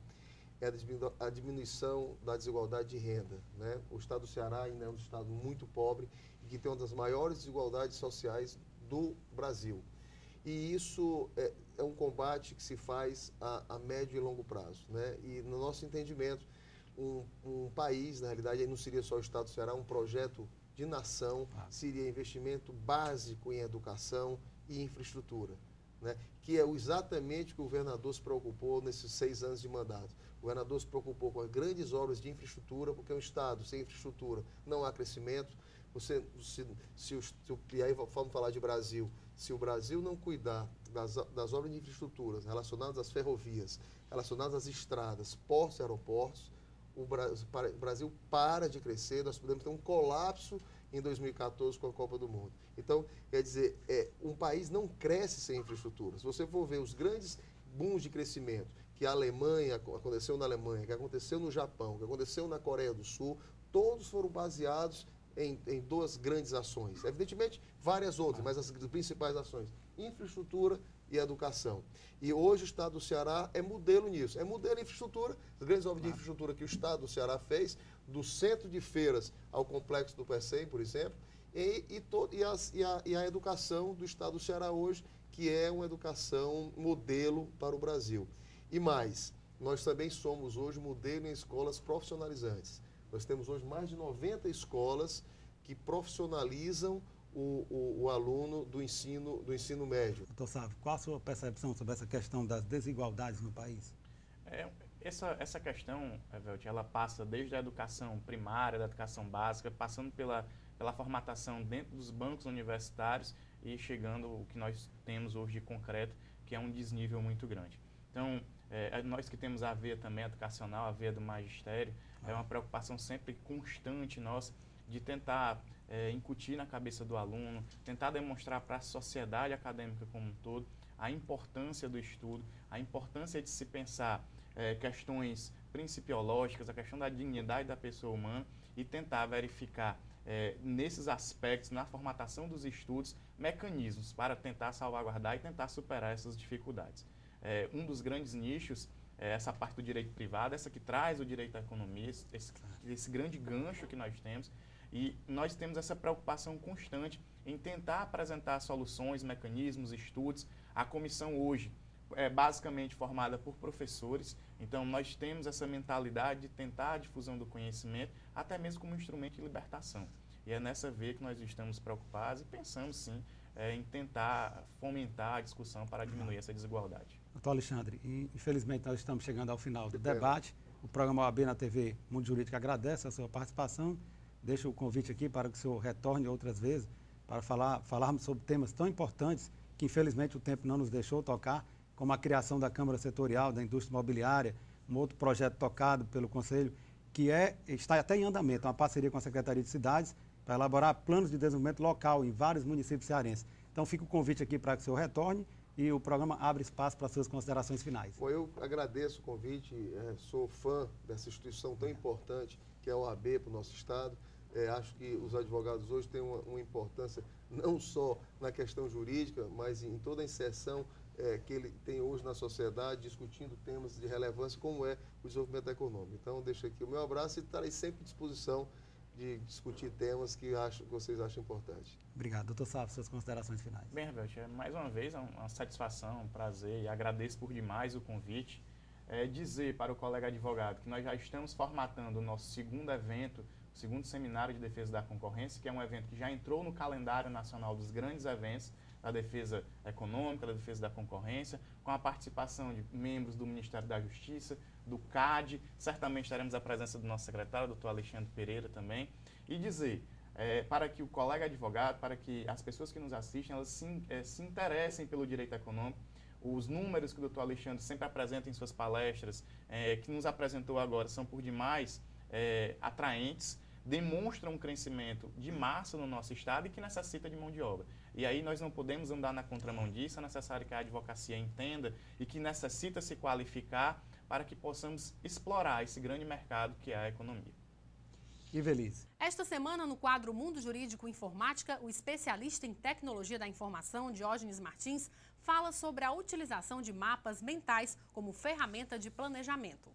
é a diminuição da desigualdade de renda, né? O estado do Ceará ainda é um estado muito pobre e que tem uma das maiores desigualdades sociais do Brasil. E isso é um combate que se faz a médio e longo prazo, né? E no nosso entendimento, um país, na realidade, aí não seria só o estado do Ceará, um projeto de nação, seria investimento básico em educação e infraestrutura, né? Que é exatamente o que o governador se preocupou nesses 6 anos de mandato. O governador se preocupou com as grandes obras de infraestrutura, porque um estado sem infraestrutura não há crescimento. E aí vamos falar de Brasil. Se o Brasil não cuidar das obras de infraestrutura relacionadas às ferrovias, relacionadas às estradas, portos e aeroportos, o Brasil para de crescer, nós podemos ter um colapso em 2014 com a Copa do Mundo. Então, quer dizer, um país não cresce sem infraestrutura. Se você for ver os grandes booms de crescimento que a Alemanha, aconteceu na Alemanha, que aconteceu no Japão, que aconteceu na Coreia do Sul, todos foram baseados em 2 grandes ações. Evidentemente, várias outras, mas as principais ações, infraestrutura e educação. E hoje o estado do Ceará é modelo nisso, é modelo em infraestrutura, as grandes obras de infraestrutura que o estado do Ceará fez, do centro de feiras ao complexo do PECEM, por exemplo, e a educação do estado do Ceará hoje, que é uma educação modelo para o Brasil. E mais, nós também somos hoje modelo em escolas profissionalizantes. Nós temos hoje mais de 90 escolas que profissionalizam o aluno do ensino médio. Doutor Sávio, qual a sua percepção sobre essa questão das desigualdades no país? Essa questão, Velt, ela passa desde a educação primária, da educação básica, passando pela formatação dentro dos bancos universitários e chegando ao que nós temos hoje de concreto, que é um desnível muito grande. Então, nós que temos a veia também educacional, a veia do magistério, é uma preocupação sempre constante nossa de tentar incutir na cabeça do aluno, tentar demonstrar para a sociedade acadêmica como um todo a importância do estudo, a importância de se pensar questões principiológicas, a questão da dignidade da pessoa humana e tentar verificar nesses aspectos, na formatação dos estudos, mecanismos para tentar salvaguardar e tentar superar essas dificuldades. Um dos grandes nichos essa parte do direito privado, essa que traz o direito à economia, esse grande gancho que nós temos. E nós temos essa preocupação constante em tentar apresentar soluções, mecanismos, estudos. A comissão hoje é basicamente formada por professores, então nós temos essa mentalidade de tentar a difusão do conhecimento, até mesmo como instrumento de libertação. E é nessa veia que nós estamos preocupados e pensamos, sim, em tentar fomentar a discussão para diminuir essa desigualdade. Doutor Alexandre, infelizmente nós estamos chegando ao final do debate. O programa OAB na TV Mundo Jurídico agradece a sua participação. Deixo o convite aqui para que o senhor retorne outras vezes para falarmos sobre temas tão importantes que infelizmente o tempo não nos deixou tocar, como a criação da Câmara Setorial da Indústria Imobiliária, um outro projeto tocado pelo Conselho, que está até em andamento, uma parceria com a Secretaria de Cidades, para elaborar planos de desenvolvimento local em vários municípios cearenses. Então fica o convite aqui para que o senhor retorne e o programa abre espaço para as suas considerações finais. Bom, eu agradeço o convite, sou fã dessa instituição tão importante que é a OAB para o nosso Estado. Acho que os advogados hoje têm uma importância não só na questão jurídica, mas em toda a inserção que ele tem hoje na sociedade, discutindo temas de relevância como é o desenvolvimento econômico. Então, deixo aqui o meu abraço e estarei sempre à disposição de discutir temas que vocês acham importantes. Obrigado. Doutor Safo, suas considerações finais. Bem, Herbert, mais uma vez é uma satisfação, um prazer e agradeço por demais o convite. Dizer para o colega advogado que nós já estamos formatando o nosso segundo evento, o segundo Seminário de Defesa da Concorrência, que é um evento que já entrou no calendário nacional dos grandes eventos da defesa econômica, da defesa da concorrência, com a participação de membros do Ministério da Justiça, do CAD, certamente teremos a presença do nosso secretário, doutor Alexandre Pereira também, e dizer para que o colega advogado, para que as pessoas que nos assistem, elas se interessem pelo direito econômico. Os números que o doutor Alexandre sempre apresenta em suas palestras, que nos apresentou agora, são por demais atraentes, demonstram um crescimento de massa no nosso Estado e que necessita de mão de obra. E aí nós não podemos andar na contramão disso, é necessário que a advocacia entenda e que necessita se qualificar para que possamos explorar esse grande mercado que é a economia. Ivelisse. Esta semana, no quadro Mundo Jurídico Informática, o especialista em tecnologia da informação, Diógenes Martins, fala sobre a utilização de mapas mentais como ferramenta de planejamento.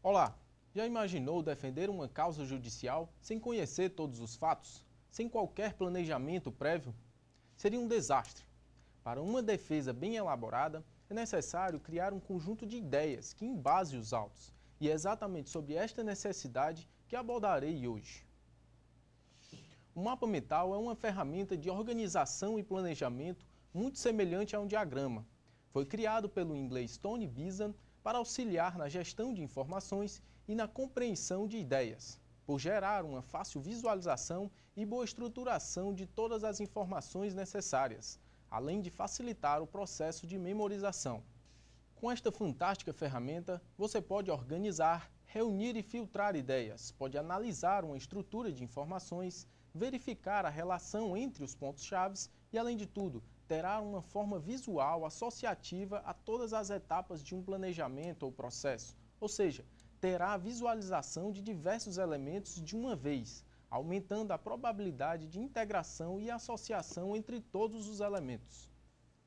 Olá, já imaginou defender uma causa judicial sem conhecer todos os fatos, sem qualquer planejamento prévio? Seria um desastre. Para uma defesa bem elaborada, é necessário criar um conjunto de ideias que embase os autos, e é exatamente sobre esta necessidade que abordarei hoje. O mapa mental é uma ferramenta de organização e planejamento muito semelhante a um diagrama. Foi criado pelo inglês Tony Buzan para auxiliar na gestão de informações e na compreensão de ideias, por gerar uma fácil visualização e boa estruturação de todas as informações necessárias, além de facilitar o processo de memorização. Com esta fantástica ferramenta, você pode organizar, reunir e filtrar ideias, pode analisar uma estrutura de informações, verificar a relação entre os pontos-chave e, além de tudo, terá uma forma visual associativa a todas as etapas de um planejamento ou processo, ou seja, terá a visualização de diversos elementos de uma vez, aumentando a probabilidade de integração e associação entre todos os elementos.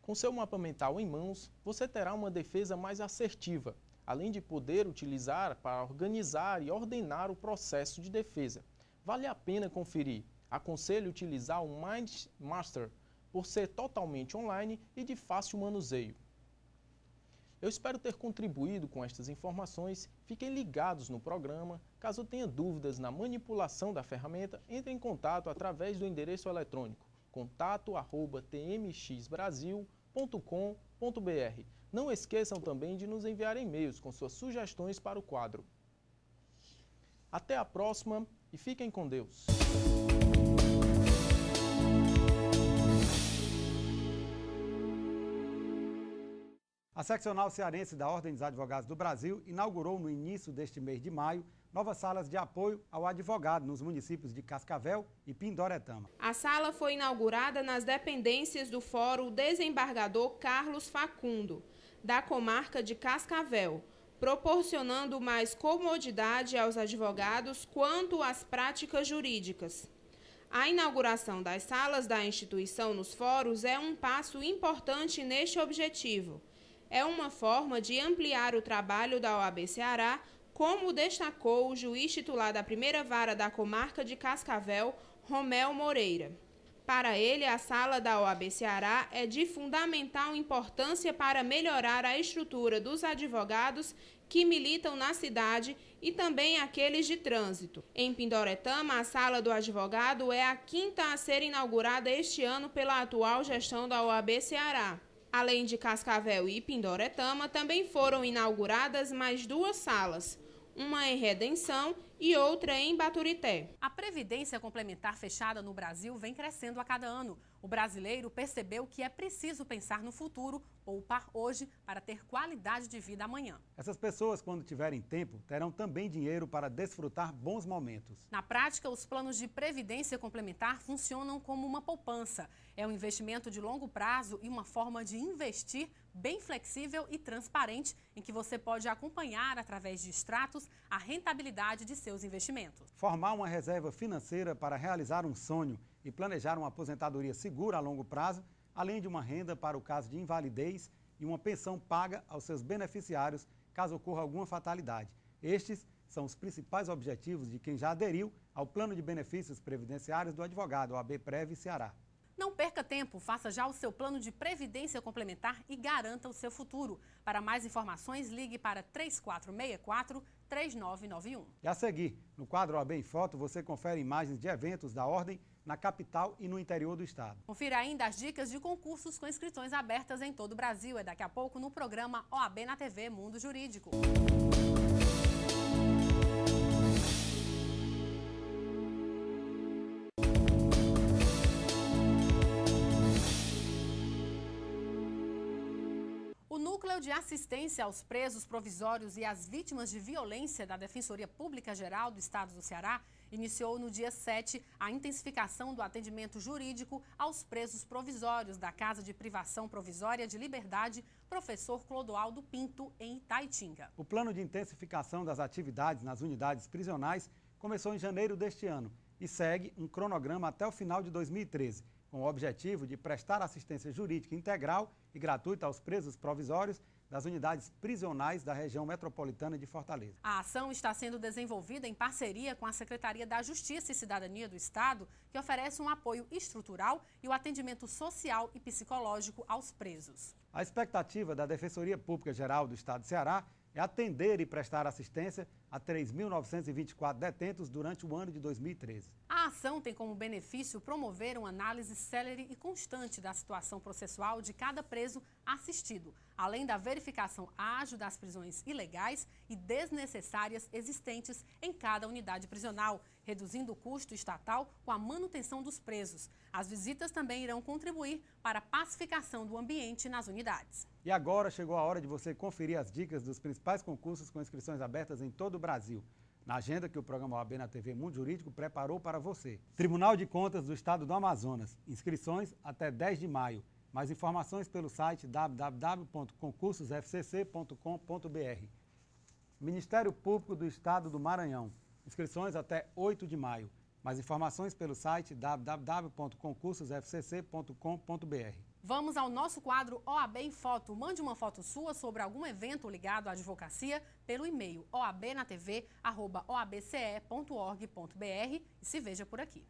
Com seu mapa mental em mãos, você terá uma defesa mais assertiva, além de poder utilizar para organizar e ordenar o processo de defesa. Vale a pena conferir. Aconselho utilizar o MindMaster, por ser totalmente online e de fácil manuseio. Eu espero ter contribuído com estas informações. Fiquem ligados no programa. Caso tenha dúvidas na manipulação da ferramenta, entre em contato através do endereço eletrônico contato@tmxbrasil.com.br. Não esqueçam também de nos enviar e-mails com suas sugestões para o quadro. Até a próxima e fiquem com Deus. A seccional cearense da Ordem dos Advogados do Brasil inaugurou no início deste mês de maio novas salas de apoio ao advogado nos municípios de Cascavel e Pindoretama. A sala foi inaugurada nas dependências do Fórum Desembargador Carlos Facundo, da comarca de Cascavel, proporcionando mais comodidade aos advogados quanto às práticas jurídicas. A inauguração das salas da instituição nos fóruns é um passo importante neste objetivo. É uma forma de ampliar o trabalho da OAB Ceará, como destacou o juiz titular da primeira vara da comarca de Cascavel, Romel Moreira. Para ele, a sala da OAB Ceará é de fundamental importância para melhorar a estrutura dos advogados que militam na cidade e também aqueles de trânsito. Em Pindoretama, a sala do advogado é a 5ª a ser inaugurada este ano pela atual gestão da OAB Ceará. Além de Cascavel e Pindoretama, também foram inauguradas mais 2 salas, uma em Redenção e outra em Baturité. A Previdência Complementar fechada no Brasil vem crescendo a cada ano. O brasileiro percebeu que é preciso pensar no futuro, poupar hoje para ter qualidade de vida amanhã. Essas pessoas, quando tiverem tempo, terão também dinheiro para desfrutar bons momentos. Na prática, os planos de Previdência Complementar funcionam como uma poupança. É um investimento de longo prazo e uma forma de investir bem flexível e transparente, em que você pode acompanhar, através de extratos, a rentabilidade de seus investimentos. Formar uma reserva financeira para realizar um sonho e planejar uma aposentadoria segura a longo prazo, além de uma renda para o caso de invalidez e uma pensão paga aos seus beneficiários caso ocorra alguma fatalidade. Estes são os principais objetivos de quem já aderiu ao Plano de Benefícios Previdenciários do advogado OAB Prev Ceará. Não perca tempo, faça já o seu plano de previdência complementar e garanta o seu futuro. Para mais informações, ligue para 3464-3991. E a seguir, no quadro OAB em Foto, você confere imagens de eventos da Ordem na capital e no interior do estado. Confira ainda as dicas de concursos com inscrições abertas em todo o Brasil. É daqui a pouco no programa OAB na TV Mundo Jurídico. O Núcleo de Assistência aos Presos Provisórios e às Vítimas de Violência da Defensoria Pública Geral do Estado do Ceará iniciou no dia 7 a intensificação do atendimento jurídico aos presos provisórios da Casa de Privação Provisória de Liberdade Professor Clodoaldo Pinto, em Itaitinga. O plano de intensificação das atividades nas unidades prisionais começou em janeiro deste ano e segue um cronograma até o final de 2013, com o objetivo de prestar assistência jurídica integral e gratuita aos presos provisórios das unidades prisionais da região metropolitana de Fortaleza. A ação está sendo desenvolvida em parceria com a Secretaria da Justiça e Cidadania do Estado, que oferece um apoio estrutural e o atendimento social e psicológico aos presos. A expectativa da Defensoria Pública Geral do Estado do Ceará é atender e prestar assistência a 3.924 detentos durante o ano de 2013. A ação tem como benefício promover uma análise célere e constante da situação processual de cada preso assistido, além da verificação ágil das prisões ilegais e desnecessárias existentes em cada unidade prisional, reduzindo o custo estatal com a manutenção dos presos. As visitas também irão contribuir para a pacificação do ambiente nas unidades. E agora chegou a hora de você conferir as dicas dos principais concursos com inscrições abertas em todo o Brasil, na agenda que o programa OAB na TV Mundo Jurídico preparou para você. Tribunal de Contas do Estado do Amazonas. Inscrições até 10 de maio. Mais informações pelo site www.concursosfcc.com.br. Ministério Público do Estado do Maranhão. Inscrições até 8 de maio. Mais informações pelo site www.concursosfcc.com.br. Vamos ao nosso quadro OAB em Foto. Mande uma foto sua sobre algum evento ligado à advocacia pelo e-mail oabnatv@oabce.org.br e se veja por aqui.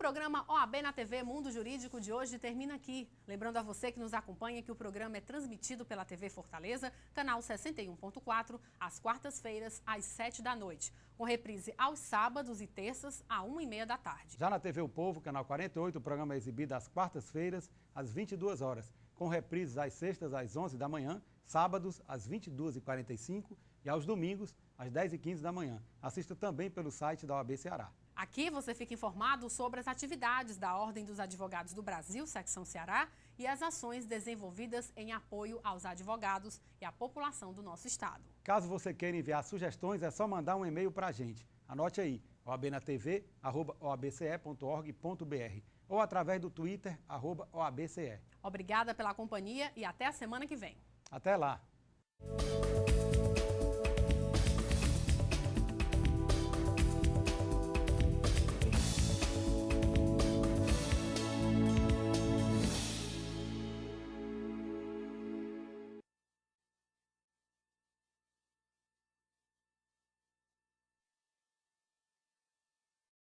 programa OAB na TV Mundo Jurídico de hoje termina aqui. Lembrando a você que nos acompanha que o programa é transmitido pela TV Fortaleza, canal 61.4, às quartas-feiras, às 7 da noite, com reprise aos sábados e terças, às 1h30 da tarde. Já na TV O Povo, canal 48, o programa é exibido às quartas-feiras, às 22 horas, com reprises às sextas, às 11 da manhã, sábados, às 22h45 e aos domingos, às 10h15 da manhã. Assista também pelo site da OAB Ceará. Aqui você fica informado sobre as atividades da Ordem dos Advogados do Brasil, Secção Ceará, e as ações desenvolvidas em apoio aos advogados e à população do nosso estado. Caso você queira enviar sugestões, é só mandar um e-mail para a gente. Anote aí, oabnatv@oabce.org.br ou através do Twitter, @OABCE. Obrigada pela companhia e até a semana que vem. Até lá!